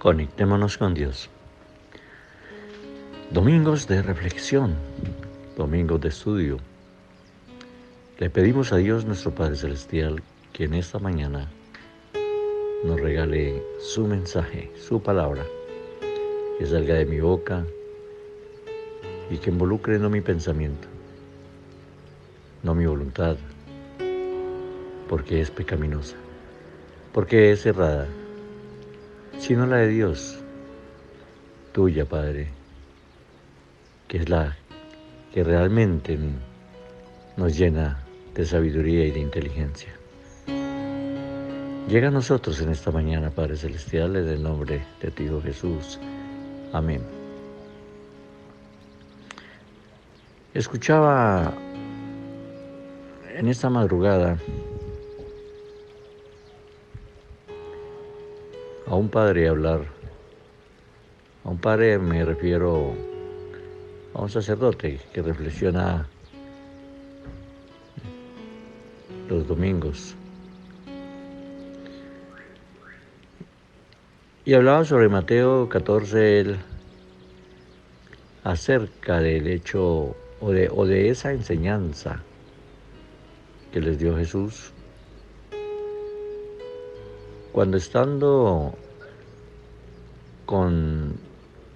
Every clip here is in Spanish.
Conectémonos con Dios. Domingos de reflexión, domingos de estudio. Le pedimos a Dios nuestro Padre Celestial que en esta mañana nos regale su mensaje, su palabra, que salga de mi boca y que involucre no mi pensamiento, no mi voluntad, porque es pecaminosa, porque es errada, sino la de Dios, tuya, Padre, que es la que realmente nos llena de sabiduría y de inteligencia. Llega a nosotros en esta mañana, Padre Celestial, en el nombre de tu Hijo Jesús. Amén. Escuchaba en esta madrugada a un padre hablar. A un padre me refiero a un sacerdote que reflexiona los domingos. Y hablaba sobre Mateo 14, acerca del hecho o de esa enseñanza que les dio Jesús. Cuando estando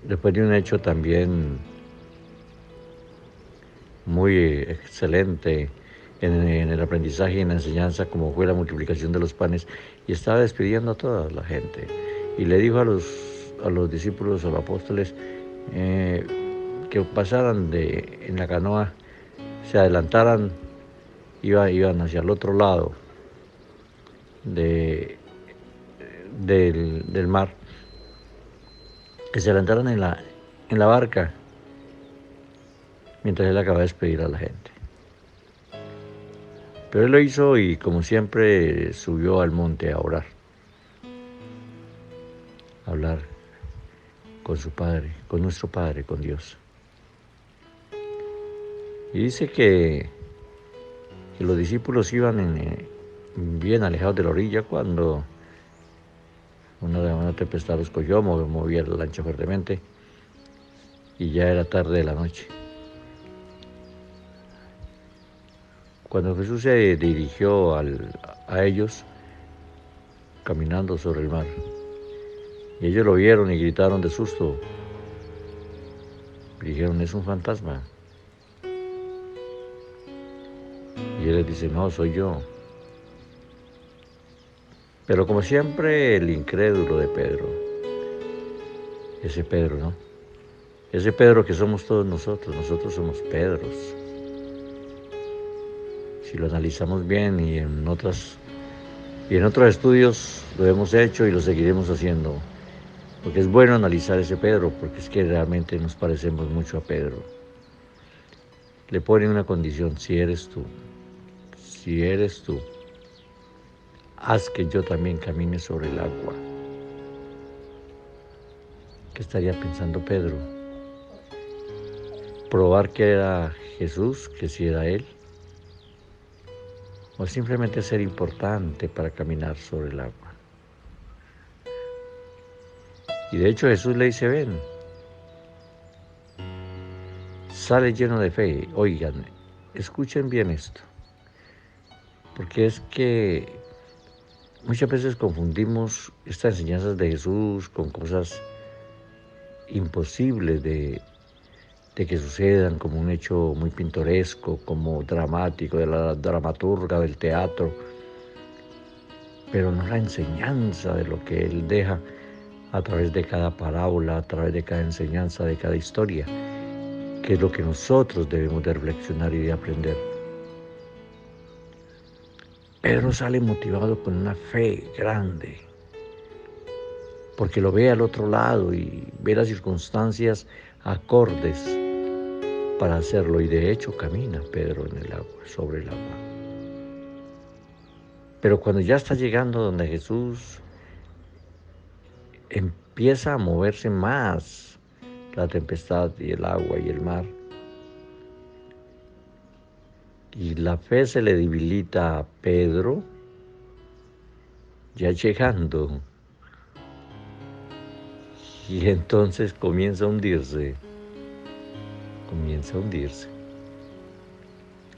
después de un hecho también muy excelente en el aprendizaje y en la enseñanza, como fue la multiplicación de los panes, y estaba despidiendo a toda la gente. Y le dijo a los discípulos, a los apóstoles, que pasaran en la canoa, se adelantaran, iban hacia el otro lado del mar, que se adelantaran en la barca, mientras él acaba de despedir a la gente. Pero él lo hizo y, como siempre, subió al monte a orar, a hablar con su Padre, con nuestro Padre, con Dios. Y dice que los discípulos iban bien alejados de la orilla cuando una tempestad los cogió, movía la lancha fuertemente y ya era tarde de la noche. Cuando Jesús se dirigió a ellos, caminando sobre el mar, y ellos lo vieron y gritaron de susto, y dijeron: es un fantasma. Y él les dice: no, soy yo. Pero como siempre, el incrédulo de Pedro, ese Pedro, ¿no? Ese Pedro que somos todos nosotros somos Pedros. Si lo analizamos bien y en otros estudios lo hemos hecho y lo seguiremos haciendo, porque es bueno analizar ese Pedro, porque es que realmente nos parecemos mucho a Pedro. Le ponen una condición: si eres tú, haz que yo también camine sobre el agua. ¿Qué estaría pensando Pedro? ¿Probar que era Jesús, que si era él? ¿O simplemente ser importante para caminar sobre el agua? Y de hecho Jesús le dice: ven. Sale lleno de fe. Oigan, escuchen bien esto, porque es que muchas veces confundimos estas enseñanzas de Jesús con cosas imposibles de que sucedan, como un hecho muy pintoresco, como dramático, de la dramaturga del teatro, pero no la enseñanza de lo que Él deja a través de cada parábola, a través de cada enseñanza, de cada historia, que es lo que nosotros debemos de reflexionar y de aprender. Pedro sale motivado con una fe grande, porque lo ve al otro lado y ve las circunstancias acordes para hacerlo, y de hecho camina Pedro en el agua, sobre el agua. Pero cuando ya está llegando donde Jesús, empieza a moverse más la tempestad y el agua y el mar, y la fe se le debilita a Pedro, ya llegando, Y entonces comienza a hundirse.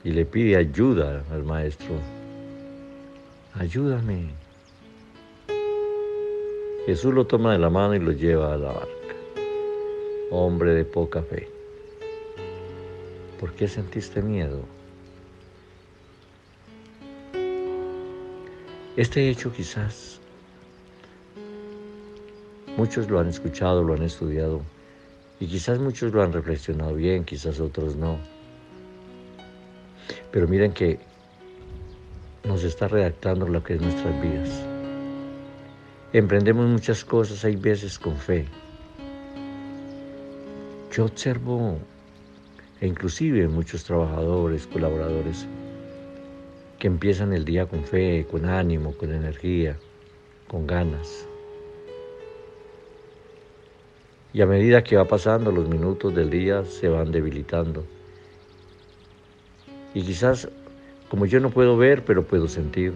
Y le pide ayuda al maestro. Ayúdame. Jesús lo toma de la mano y lo lleva a la barca. Hombre de poca fe, ¿por qué sentiste miedo? Este hecho quizás muchos lo han escuchado, lo han estudiado, y quizás muchos lo han reflexionado bien, quizás otros no. Pero miren que nos está redactando lo que es nuestras vidas. Emprendemos muchas cosas, hay veces con fe. Yo observo, e inclusive muchos trabajadores, colaboradores, que empiezan el día con fe, con ánimo, con energía, con ganas. Y a medida que va pasando los minutos del día se van debilitando. Y quizás, como yo no puedo ver, pero puedo sentir,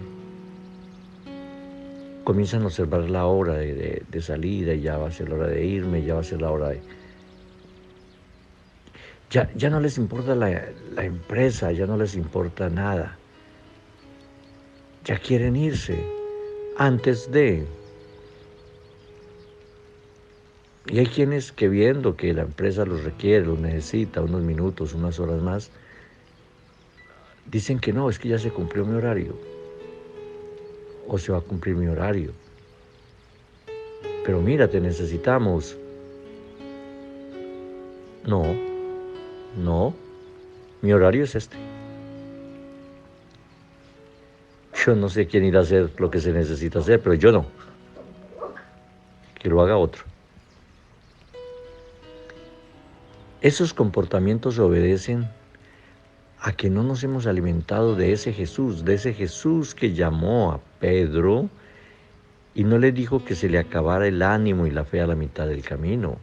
comienzan a observar la hora de salida, y ya va a ser la hora de irme, ya va a ser la hora de... Ya no les importa la empresa, ya no les importa nada. Ya quieren irse antes de... Y hay quienes que viendo que la empresa los requiere, los necesita, unos minutos, unas horas más, dicen que no, es que ya se cumplió mi horario, o se va a cumplir mi horario. Pero mira, te necesitamos. No, mi horario es este. Yo no sé quién irá a hacer lo que se necesita hacer, pero yo no. Que lo haga otro. Esos comportamientos obedecen a que no nos hemos alimentado de ese Jesús que llamó a Pedro y no le dijo que se le acabara el ánimo y la fe a la mitad del camino.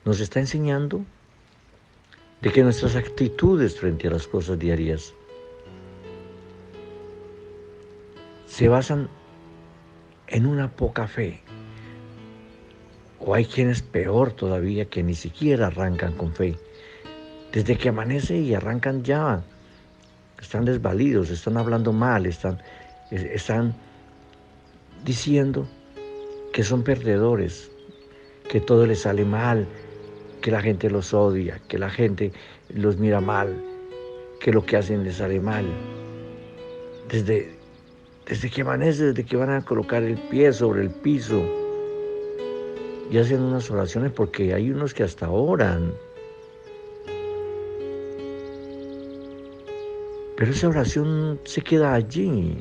Nos está enseñando de que nuestras actitudes frente a las cosas diarias se basan en una poca fe. O hay quienes peor todavía que ni siquiera arrancan con fe. Desde que amanece y arrancan ya, están desvalidos, están hablando mal, están diciendo que son perdedores, que todo les sale mal, que la gente los odia, que la gente los mira mal, que lo que hacen les sale mal. Desde que amanece, desde que van a colocar el pie sobre el piso y hacen unas oraciones, porque hay unos que hasta oran. Pero esa oración se queda allí,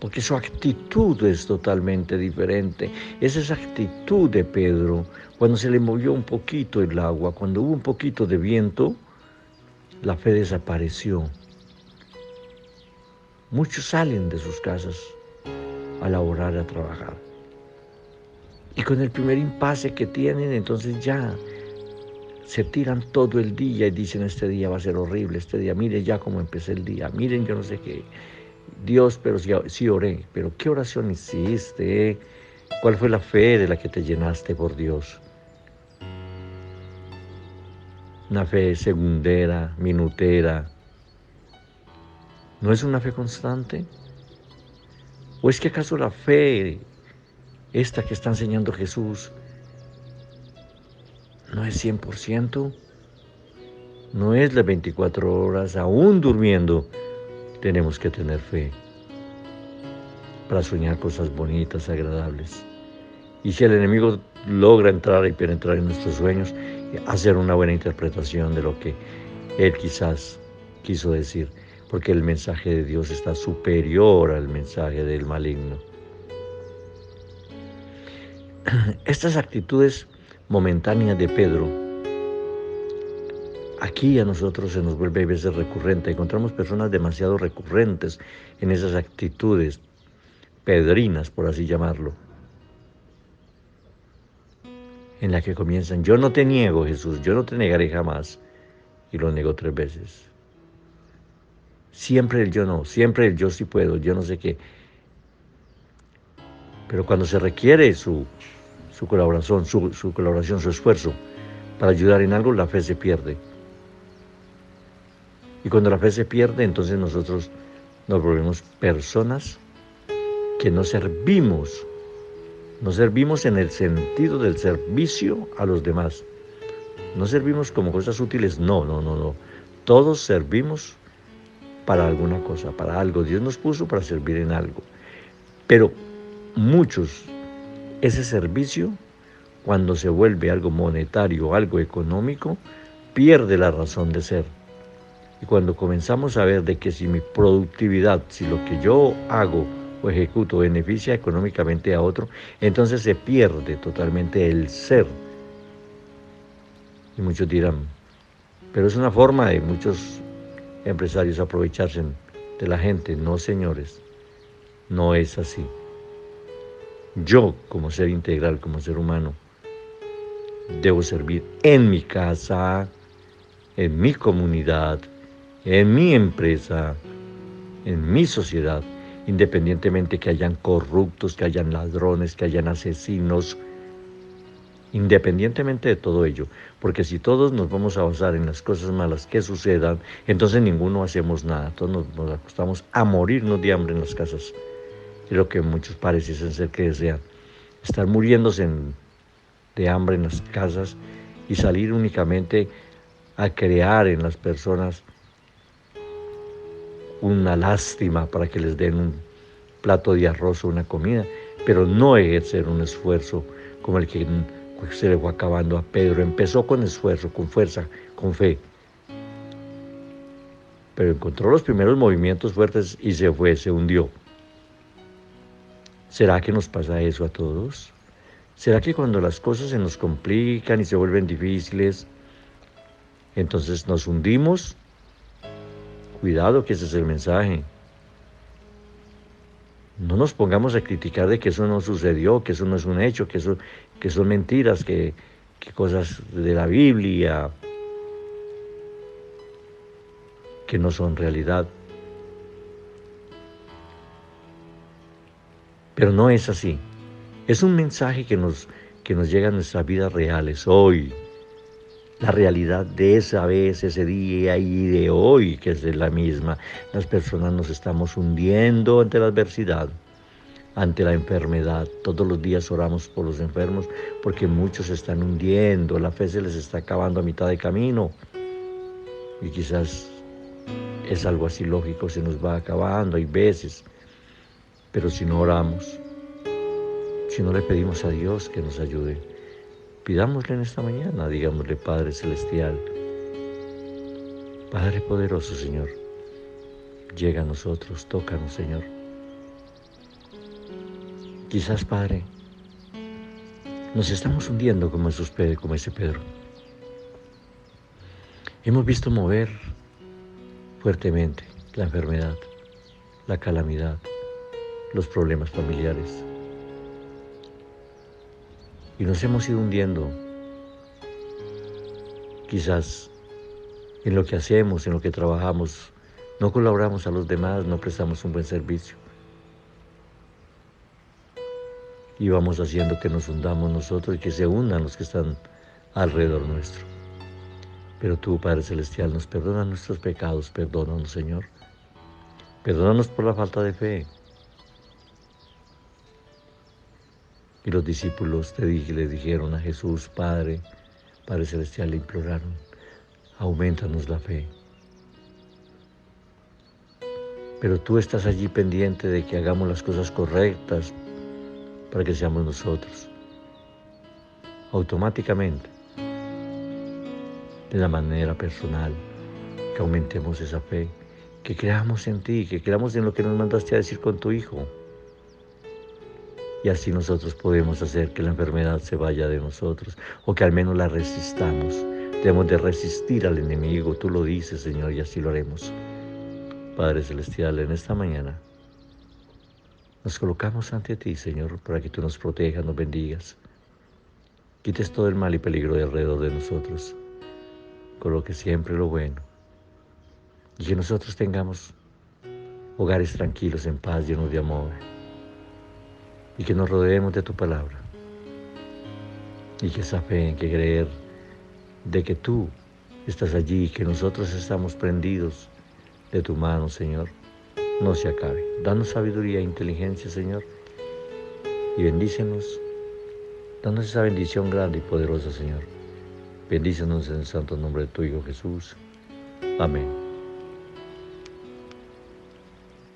porque su actitud es totalmente diferente. Es esa actitud de Pedro, cuando se le movió un poquito el agua, cuando hubo un poquito de viento, la fe desapareció. Muchos salen de sus casas a laborar, a trabajar. Y con el primer impasse que tienen, entonces ya se tiran todo el día y dicen, este día va a ser horrible, este día, miren ya cómo empecé el día, miren yo no sé qué. Dios, pero sí oré, pero ¿qué oración hiciste? ¿Cuál fue la fe de la que te llenaste por Dios? Una fe segundera, minutera. ¿No es una fe constante? ¿O es que acaso la fe, esta que está enseñando Jesús, no es 100%? No es las 24 horas, aún durmiendo, tenemos que tener fe para soñar cosas bonitas, agradables. Y si el enemigo logra entrar y penetrar en nuestros sueños, hacer una buena interpretación de lo que él quizás quiso decir, porque el mensaje de Dios está superior al mensaje del maligno. Estas actitudes momentáneas de Pedro, aquí a nosotros se nos vuelve a veces recurrente. Encontramos personas demasiado recurrentes en esas actitudes pedrinas, por así llamarlo, en la que comienzan, yo no te niego, Jesús, yo no te negaré jamás, y lo negó 3 veces. Siempre el yo no, siempre el yo sí puedo, yo no sé qué. Pero cuando se requiere su colaboración, su esfuerzo para ayudar en algo, la fe se pierde. Y cuando la fe se pierde, entonces nosotros nos volvemos personas que no servimos en el sentido del servicio a los demás. No servimos como cosas útiles, no. Todos servimos para alguna cosa, para algo. Dios nos puso para servir en algo. Pero muchos, ese servicio, cuando se vuelve algo monetario, algo económico, pierde la razón de ser. Y cuando comenzamos a ver de que si mi productividad, si lo que yo hago o ejecuto beneficia económicamente a otro, entonces se pierde totalmente el ser. Y muchos dirán, pero es una forma de muchos empresarios aprovecharse de la gente. No, señores, no es así. Yo, como ser integral, como ser humano, debo servir en mi casa, en mi comunidad, en mi empresa, en mi sociedad, independientemente que hayan corruptos, que hayan ladrones, que hayan asesinos, independientemente de todo ello, porque si todos nos vamos a basar en las cosas malas que sucedan, entonces ninguno hacemos nada, todos nos acostamos a morirnos de hambre en las casas. Es lo que muchos parecen ser que desean, estar muriéndose de hambre en las casas y salir únicamente a crear en las personas una lástima para que les den un plato de arroz o una comida, pero no ejercer un esfuerzo como el que se le fue acabando a Pedro. Empezó con esfuerzo, con fuerza, con fe, pero encontró los primeros movimientos fuertes y se fue, se hundió. ¿Será que nos pasa eso a todos? ¿Será que cuando las cosas se nos complican y se vuelven difíciles, entonces nos hundimos? Cuidado, que ese es el mensaje. No nos pongamos a criticar de que eso no sucedió, que eso no es un hecho, que son mentiras, que cosas de la Biblia que no son realidad. Pero no es así. Es un mensaje que nos llega a nuestras vidas reales hoy. La realidad de esa vez, ese día y de hoy, que es la misma. Las personas nos estamos hundiendo ante la adversidad, ante la enfermedad. Todos los días oramos por los enfermos porque muchos se están hundiendo, la fe se les está acabando a mitad de camino. Y quizás es algo así lógico, se nos va acabando, hay veces. Pero si no oramos, si no le pedimos a Dios que nos ayude, pidámosle en esta mañana, digámosle: Padre Celestial, Padre poderoso, Señor, llega a nosotros, tócanos, Señor. Quizás, Padre, nos estamos hundiendo como ese Pedro. Hemos visto mover fuertemente la enfermedad, la calamidad, los problemas familiares. Y nos hemos ido hundiendo, quizás en lo que hacemos, en lo que trabajamos, no colaboramos a los demás, no prestamos un buen servicio. Y vamos haciendo que nos hundamos nosotros y que se hundan los que están alrededor nuestro. Pero tú, Padre Celestial, nos perdonas nuestros pecados, perdónanos, Señor. Perdónanos por la falta de fe. Y los discípulos le dijeron a Jesús: Padre Celestial, le imploraron: aumentanos la fe. Pero tú estás allí pendiente de que hagamos las cosas correctas para que seamos nosotros. Automáticamente, de la manera personal, que aumentemos esa fe, que creamos en ti, que creamos en lo que nos mandaste a decir con tu Hijo. Y así nosotros podemos hacer que la enfermedad se vaya de nosotros, o que al menos la resistamos. Debemos de resistir al enemigo, tú lo dices, Señor, y así lo haremos. Padre Celestial, en esta mañana nos colocamos ante ti, Señor, para que tú nos protejas, nos bendigas. Quites todo el mal y peligro de alrededor de nosotros. Coloque siempre lo bueno. Y que nosotros tengamos hogares tranquilos, en paz, llenos de amor. y que nos rodeemos de tu palabra. Y que esa fe, que creer de que tú estás allí y que nosotros estamos prendidos de tu mano, Señor, no se acabe. Danos sabiduría e inteligencia, Señor, y bendícenos. Danos esa bendición grande y poderosa, Señor. Bendícenos en el santo nombre de tu Hijo Jesús. Amén.